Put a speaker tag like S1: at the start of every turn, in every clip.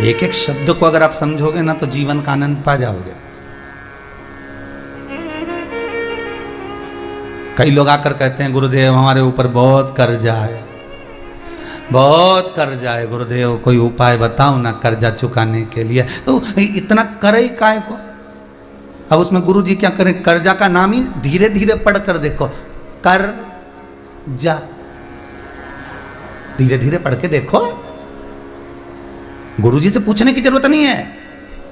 S1: एक एक शब्द को अगर आप समझोगे ना तो जीवन का आनंद पा जाओगे। कई लोग आकर कहते हैं गुरुदेव हमारे ऊपर बहुत कर्जा है, बहुत कर्जा है गुरुदेव, कोई उपाय बताओ ना कर्जा चुकाने के लिए। तो इतना करे ही काहे को? अब उसमें गुरु जी क्या करें, कर्जा का नाम ही धीरे धीरे पढ़कर देखो, कर जा, धीरे धीरे पढ़ के देखो। गुरु जी से पूछने की जरूरत नहीं है,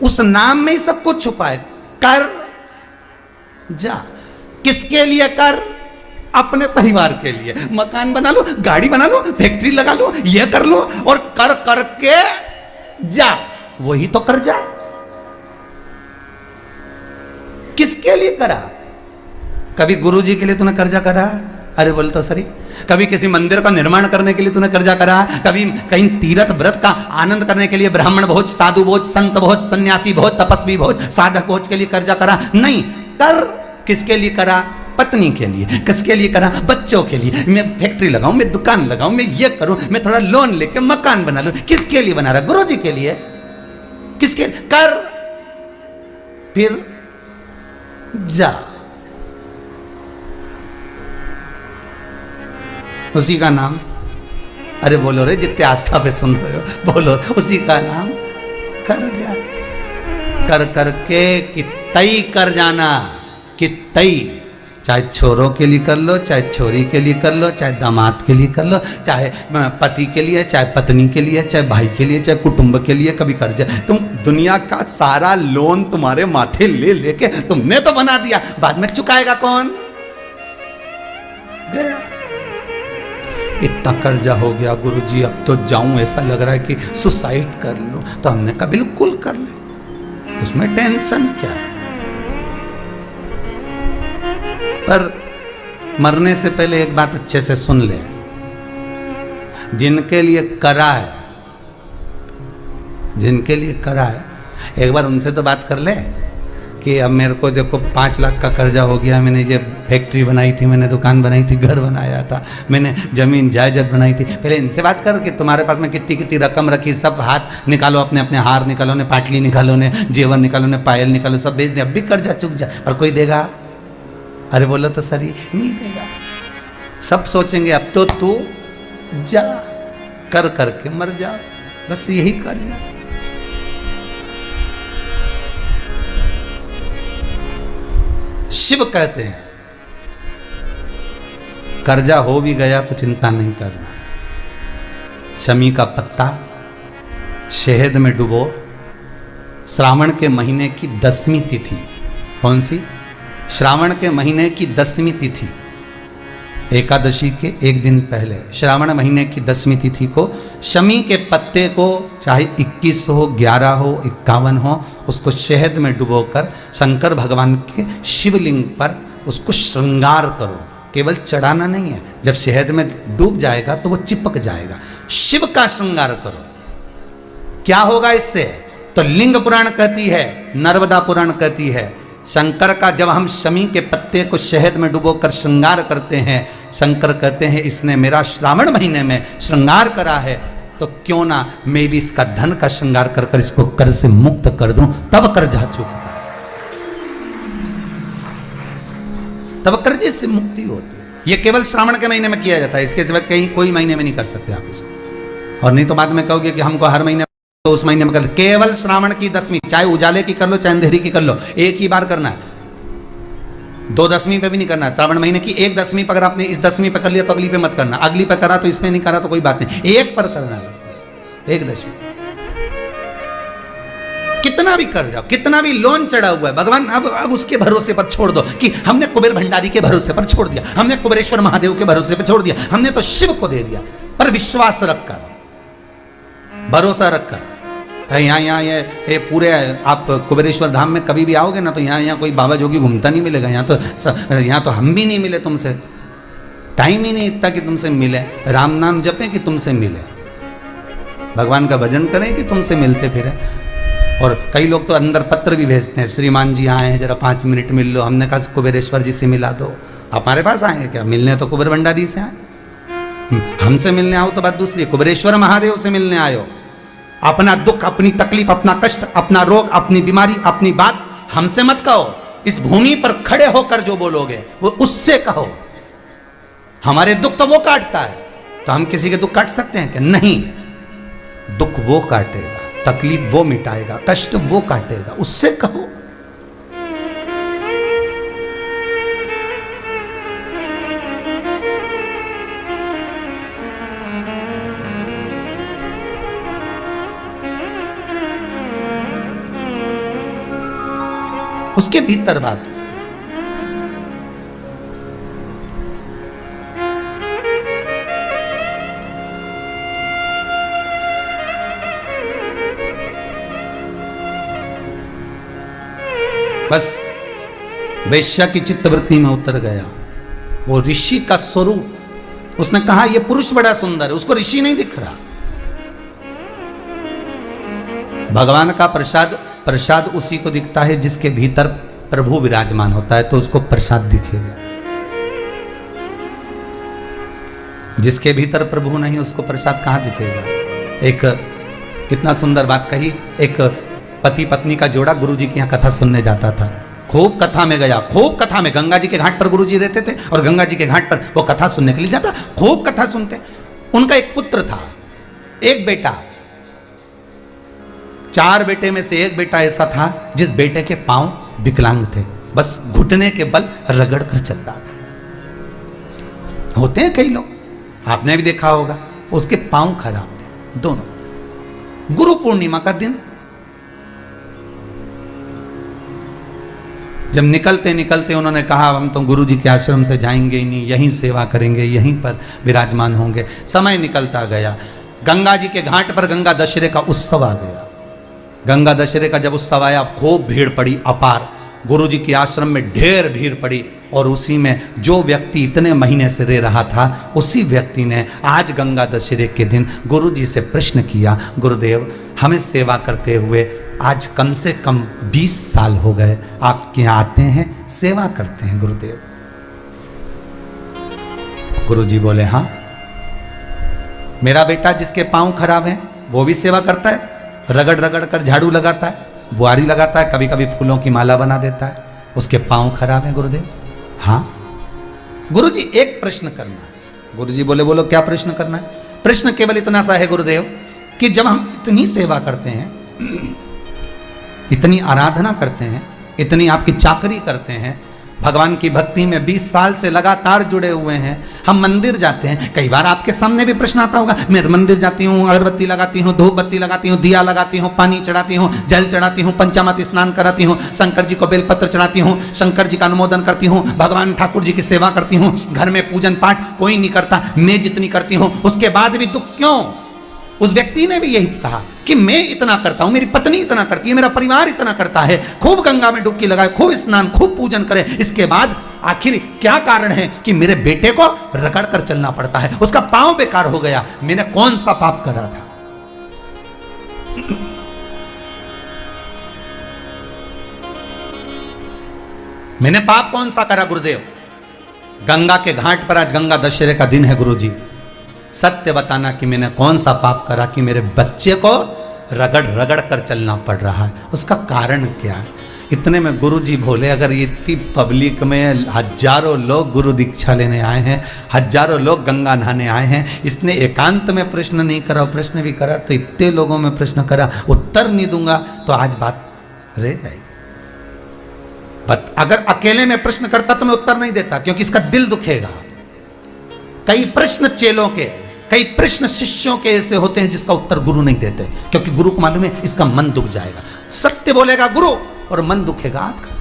S1: उस नाम में ही सब कुछ छुपा है। कर जा, किसके लिए कर? अपने परिवार के लिए। मकान बना लो, गाड़ी बना लो, फैक्ट्री लगा लो, ये कर लो, और कर करके जा, वही तो कर जा। किसके लिए करा? कभी गुरु जी के लिए तूने कर्जा करा? अरे बोल तो सही। कभी किसी मंदिर का निर्माण करने के लिए तूने कर्जा करा? कभी कहीं तीर्थ व्रत का आनंद करने के लिए ब्राह्मण भोज, साधु भोज, संत भोज, सन्यासी भोज, तपस्वी भोज, साधक भोज के लिए कर्जा करा? नहीं। कर किसके लिए करा? पत्नी के लिए। किसके लिए करा? बच्चों के लिए। मैं फैक्ट्री लगाऊं, मैं दुकान लगाऊं, मैं ये करूं, मैं थोड़ा लोन लेके मकान बना लूं। किसके लिए बना रहा? गुरु जी के लिए। किसके? कर, फिर जा, उसी का नाम। अरे बोलो रे, जितने आस्था पे सुन रहे हो बोलो, उसी का नाम कर जा। कर करके कितई कर जाना, कितई। चाहे छोरों के लिए कर लो, चाहे छोरी के लिए कर लो, चाहे दामाद के लिए कर लो, चाहे पति के लिए, चाहे पत्नी के लिए, चाहे भाई के लिए, चाहे कुटुंब के लिए। कभी कर जा। तुम दुनिया का सारा लोन तुम्हारे माथे ले लेके तुमने तो बना दिया, बाद में चुकाएगा कौन? गया। इतना कर्जा हो गया गुरुजी, अब तो जाऊं, ऐसा लग रहा है कि सुसाइड कर लूं। तो हमने कहा बिल्कुल कर ले, उसमें टेंशन क्या है। पर मरने से पहले एक बात अच्छे से सुन ले, जिनके लिए करा है, जिनके लिए करा है, एक बार उनसे तो बात कर ले कि अब मेरे को देखो 5 लाख का कर्जा हो गया, मैंने ये फैक्ट्री बनाई थी, मैंने दुकान बनाई थी, घर बनाया था, मैंने जमीन जायदाद बनाई थी। पहले इनसे बात कर कि तुम्हारे पास में कितनी कितनी रकम रखी, सब हाथ निकालो, अपने अपने हार निकालो, ने पाटली निकालो, ने जेवर निकालो, ने पायल निकालो, सब बेच दे, अब भी कर्जा चुक जाए। और कोई देगा? अरे बोलो तो सही, नहीं देगा। सब सोचेंगे अब तो तू जा, कर करके मर जा, बस यही कर जा। शिव कहते हैं कर्जा हो भी गया तो चिंता नहीं करना, शमी का पत्ता शहद में डुबो, श्रावण के महीने की 10वीं तिथि। कौन सी? श्रावण के महीने की 10वीं तिथि, एकादशी के एक दिन पहले, श्रावण महीने की 10वीं तिथि को शमी के पत्ते को, चाहे 21 हो, 11 हो, 51 हो, उसको शहद में डुबोकर शंकर भगवान के शिवलिंग पर उसको श्रृंगार करो। केवल चढ़ाना नहीं है, जब शहद में डूब जाएगा तो वो चिपक जाएगा। शिव का श्रृंगार करो। क्या होगा इससे? तो लिंग पुराण कहती है, नर्मदा पुराण कहती है, शंकर का जब हम शमी के पत्ते को शहद में डुबोकर श्रृंगार करते हैं, शंकर कहते हैं इसने मेरा श्रावण महीने में श्रृंगार करा है, तो क्यों ना मैं भी इसका धन का श्रृंगार कर कर इसको कर से मुक्त कर दूं, तब कर्जा चुकता, तब कर्जे से मुक्ति होती है। ये केवल श्रावण के महीने में किया जाता है, इसके सिवा कहीं कोई महीने में नहीं कर सकते आप इसको। और नहीं तो बाद में कहोगे कि हमको हर महीने, तो उस महीने में कर, केवल श्रावण की 10वीं, चाहे उजाले की कर लो, चाहे अंधेरी की कर लो, एक ही बार करना है। 2 10वीं पे भी नहीं करना है। श्रावण महीने की 1 10वीं पर अगर आपने इस 10वीं पे कर लिया तो अगली पे मत करना, अगली पे करा तो इसमें नहीं करा तो कोई बात नहीं, एक पर करना है, 1 10वीं। कितना भी कर जाओ, कितना भी लोन चढ़ा हुआ है, भगवान अब उसके भरोसे पर छोड़ दो कि हमने कुबेर भंडारी के भरोसे पर छोड़ दिया, हमने कुबेरेश्वर महादेव के भरोसे पर छोड़ दिया, हमने तो शिव को दे दिया। पर विश्वास रखकर, भरोसा रखकर, यहाँ ये पूरे आप कुबेरेश्वर धाम में कभी भी आओगे ना तो यहाँ कोई बाबा जोगी घूमता नहीं मिलेगा। यहाँ तो हम भी नहीं मिले तुमसे, टाइम ही नहीं इतना कि तुमसे मिले। राम नाम जपें कि तुमसे मिले, भगवान का भजन करें कि तुमसे मिलते फिरे। और कई लोग तो अंदर पत्र भी भेजते हैं, श्रीमान जी आए हैं, जरा 5 मिनट मिल लो। हमने कहा कुबेरेश्वर जी से मिला दो। हमारे पास आए हैं क्या? मिलने तो कुबेर भंडारी से आए, हमसे मिलने आओ तो बात दूसरी है। कुबेरेश्वर महादेव से मिलने आयो अपना दुख, अपनी तकलीफ, अपना कष्ट, अपना रोग, अपनी बीमारी, अपनी बात हमसे मत कहो। इस भूमि पर खड़े होकर जो बोलोगे वो उससे कहो। हमारे दुख तो वो काटता है, तो हम किसी के दुख काट सकते हैं क्या? नहीं, दुख वो काटेगा, तकलीफ वो मिटाएगा, कष्ट वो काटेगा, उससे कहो। उसके भीतर बात। बस वेश्या की चित्तवृत्ति में उतर गया वो ऋषि का स्वरूप। उसने कहा ये पुरुष बड़ा सुंदर है, उसको ऋषि नहीं दिख रहा। भगवान का प्रसाद उसी को दिखता है जिसके भीतर प्रभु विराजमान होता है, तो उसको प्रसाद दिखेगा। जिसके भीतर प्रभु नहीं उसको प्रसाद कहां दिखेगा? एक कितना सुंदर बात कही। एक पति पत्नी का जोड़ा गुरु जी की यहाँ कथा सुनने जाता था। खूब कथा में गया, खूब कथा में। गंगा जी के घाट पर गुरु जी रहते थे और गंगा जी के घाट पर वो कथा सुनने के लिए जाता। खूब कथा सुनते। उनका एक पुत्र था, एक बेटा। 4 बेटे में से एक बेटा ऐसा था जिस बेटे के पांव विकलांग थे, बस घुटने के बल रगड़ कर चलता था। होते हैं कई लोग, आपने भी देखा होगा, उसके पांव खराब थे दोनों। गुरु पूर्णिमा का दिन जब निकलते निकलते उन्होंने कहा हम तो गुरु जी के आश्रम से जाएंगे ही नहीं, यहीं सेवा करेंगे, यहीं पर विराजमान होंगे। समय निकलता गया। गंगा जी के घाट पर गंगा दशहरे का उत्सव आ गया। गंगा दशहरे का जब उत्सव आया, खूब भीड़ पड़ी अपार। गुरु जी के आश्रम में ढेर भीड़ पड़ी और उसी में जो व्यक्ति इतने महीने से रह रहा था, उसी व्यक्ति ने आज गंगा दशहरे के दिन गुरु जी से प्रश्न किया, गुरुदेव हमें सेवा करते हुए आज कम से कम 20 साल हो गए, आपके यहाँ आते हैं, सेवा करते हैं गुरुदेव। गुरु जी बोले हाँ, मेरा बेटा जिसके पांव खराब हैं वो भी सेवा करता है, रगड़ रगड़ कर झाड़ू लगाता है, बुआरी लगाता है, कभी कभी फूलों की माला बना देता है, उसके पांव खराब हैं गुरुदेव। हाँ। गुरुजी एक प्रश्न करना है। गुरुजी बोले बोलो क्या प्रश्न करना है? प्रश्न केवल इतना सा है गुरुदेव कि जब हम इतनी सेवा करते हैं, इतनी आराधना करते हैं, इतनी आपकी चाकरी करते हैं, भगवान की भक्ति में 20 साल से लगातार जुड़े हुए हैं, हम मंदिर जाते हैं, कई बार आपके सामने भी प्रश्न आता होगा, मैं मंदिर जाती हूँ, अगरबत्ती लगाती हूँ, धूप बत्ती लगाती हूँ, दिया लगाती हूँ, पानी चढ़ाती हूँ, जल चढ़ाती हूँ, पंचामृत स्नान कराती हूँ, शंकर जी को बेलपत्र चढ़ाती हूँ, शंकर जी का अनुमोदन करती हूँ, भगवान ठाकुर जी की सेवा करती हूँ, घर में पूजन पाठ कोई नहीं करता, मैं जितनी करती हूँ, उसके बाद भी दुख क्यों? उस व्यक्ति ने भी यही कहा कि मैं इतना करता हूं, मेरी पत्नी इतना करती है, मेरा परिवार इतना करता है, खूब गंगा में डुबकी लगाए, खूब स्नान, खूब पूजन करे, इसके बाद आखिर क्या कारण है कि मेरे बेटे को रगड़ कर चलना पड़ता है, उसका पांव बेकार हो गया, मैंने कौन सा पाप करा था? मैंने पाप कौन सा करा गुरुदेव? गंगा के घाट पर आज गंगा दशहरे का दिन है गुरुजी, सत्य बताना कि मैंने कौन सा पाप करा कि मेरे बच्चे को रगड़ रगड़ कर चलना पड़ रहा है, उसका कारण क्या है? इतने में गुरुजी बोले, अगर ये इतनी पब्लिक में हजारों लोग गुरु दीक्षा लेने आए हैं, हजारों लोग गंगा नहाने आए हैं, इसने एकांत में प्रश्न नहीं करा, प्रश्न भी करा तो इतने लोगों में प्रश्न करा, उत्तर नहीं दूंगा तो आज बात रह जाएगी। अगर अकेले में प्रश्न करता तो मैं उत्तर नहीं देता, क्योंकि इसका दिल दुखेगा। कई प्रश्न चेलों के, कई प्रश्न शिष्यों के ऐसे होते हैं जिसका उत्तर गुरु नहीं देते, क्योंकि गुरु को मालूम है इसका मन दुख जाएगा। सत्य बोलेगा गुरु और मन दुखेगा आपका।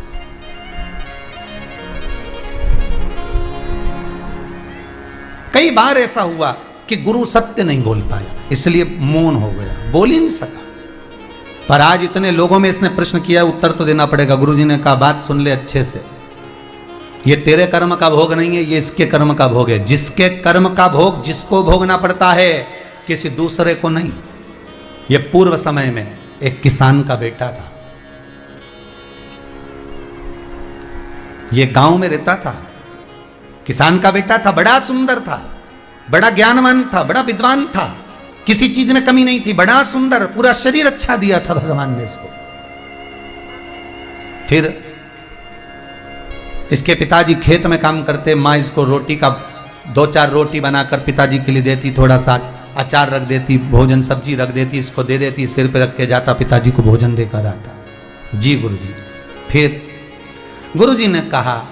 S1: कई बार ऐसा हुआ कि गुरु सत्य नहीं बोल पाया, इसलिए मौन हो गया, बोल ही नहीं सका। पर आज इतने लोगों में इसने प्रश्न किया, उत्तर तो देना पड़ेगा। गुरु जी ने कहा बात सुन ले अच्छे से, ये तेरे कर्म का भोग नहीं है, ये इसके कर्म का भोग है। जिसके कर्म का भोग जिसको भोगना पड़ता है, किसी दूसरे को नहीं। ये पूर्व समय में एक किसान का बेटा था, ये गांव में रहता था, किसान का बेटा था, बड़ा सुंदर था, बड़ा ज्ञानवान था, बड़ा विद्वान था, किसी चीज में कमी नहीं थी, बड़ा सुंदर, पूरा शरीर अच्छा दिया था भगवान ने इसको। फिर इसके पिताजी खेत में काम करते, माँ इसको रोटी का 2-4 रोटी बनाकर पिताजी के लिए देती, थोड़ा सा अचार रख देती, भोजन सब्जी रख देती, इसको दे देती, सिर पे रख के जाता, पिताजी को भोजन देकर आता। जी गुरुजी। फिर गुरुजी ने कहा,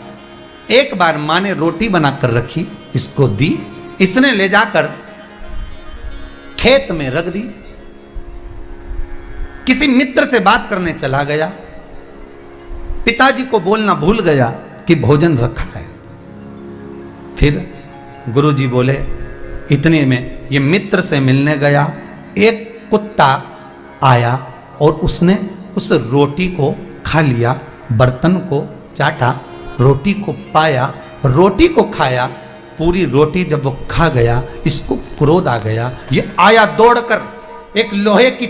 S1: एक बार माँ ने रोटी बनाकर रखी, इसको दी, इसने ले जाकर खेत में रख दी। किसी मित्र से बात करने चला गया, पिताजी को बोलना भूल गया कि भोजन रखा है। फिर गुरुजी बोले, इतने में ये मित्र से मिलने गया, एक कुत्ता आया और उसने उस रोटी को खा लिया, बर्तन को चाटा, रोटी को पाया, रोटी को खाया। पूरी रोटी जब वो खा गया, इसको क्रोध आ गया, ये आया दौड़कर एक लोहे की